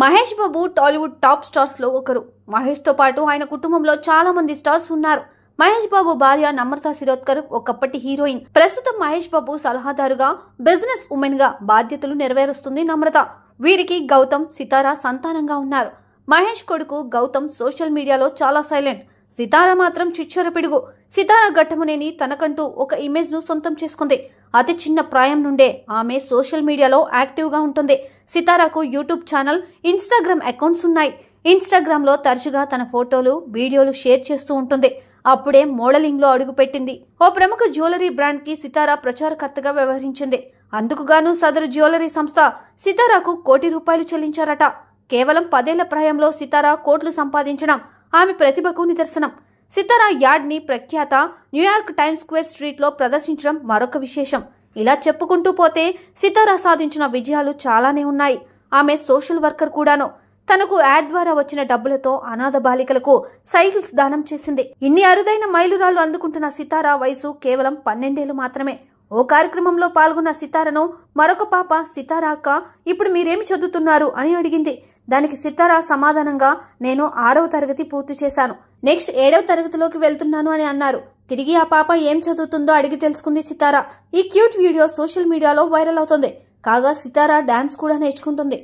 Mahesh Babu Tollywood top stars లో ఒకరు. మహేష్ తో పాటు ఆయన కుటుంబంలో చాలా మంది స్టార్స్ ఉన్నారు. మహేష్ బాబు భార్య నమ్రతా శిరోద్కర్ ఒకప్పటి హీరోయిన్. ప్రస్తుతం మహేష్ బాబు సలహాదారుగా, బిజినెస్ ఉమెన్ గా బాధ్యతలు నెరవేరుస్తుంది నమ్రత. వీరికి గౌతమ్, సితారా సంతానంగా ఉన్నారు. మహేష్ కొడుకు గౌతమ్ సోషల్ మీడియాలో చాలా సైలెంట్. సితారా మాత్రం చిచ్చర పిడుగు. సితారా ఘట్టమునేని తనకంటూ ఒక ఇమేజ్ ను సొంతం చేసుకుంది. అతి చిన్న ప్రాయం నుండే ఆమె సోషల్ మీడియాలో యాక్టివ్ గా ఉంటుంది. సితారాకు యూట్యూబ్ ఛానల్, ఇన్స్టాగ్రామ్ అకౌంట్స్ ఉన్నాయి. ఇన్స్టాగ్రామ్ లో తరచుగా తన ఫోటోలు, వీడియోలు షేర్ చేస్తూ ఉంటుంది. అప్పుడే మోడలింగ్ లో అడుగుపెట్టింది. ఓ ప్రముఖ జ్యువెలరీ బ్రాండ్ కి సితారా ప్రచారకర్తగా వ్యవహరించింది. అందుకుగాను సదరు జ్యువెలరీ సంస్థ సితారాకు ₹1 కోటి చెల్లించారట. కేవలం 10 ఏళ్ల ప్రాయంలో సితారా కోట్లు సంపాదించడం ఆమె ప్రతిభకు నిదర్శనం. సితారా యాడ్ ని ప్రఖ్యాత న్యూయార్క్ టైమ్స్ స్క్వేర్ స్ట్రీట్ లో ప్రదర్శించడం మరొక విశేషం. ఇలా చెప్పుకుంటూ పోతే సితారా సాధించిన విజయాలు చాలానే ఉన్నాయి. ఆమె సోషల్ వర్కర్ కూడాను. తనకు యాడ్ ద్వారా వచ్చిన డబ్బులతో అనాథ బాలికలకు సైకిల్స్ దానం చేసింది. ఇన్ని అరుదైన మైలురాళ్లు అందుకుంటున్న సితారా వయసు కేవలం 12 ఏళ్లు మాత్రమే. ఓ కార్యక్రమంలో పాల్గొన్న సితారాను మరొక పాప, సితారా అక్క, ఇప్పుడు మీరేమి చదువుతున్నారు అని అడిగింది. దానికి సితారా సమాధానంగా, నేను 6వ తరగతి పూర్తి చేశాను, నెక్స్ట్ 7వ తరగతిలోకి వెళ్తున్నాను అని అన్నారు. తిరిగి ఆ పాప ఏం చదువుతుందో అడిగి తెలుసుకుంది సితారా. ఈ క్యూట్ వీడియో సోషల్ మీడియాలో వైరల్ అవుతుంది. కాగా సితారా డాన్స్ కూడా నేర్చుకుంటుంది.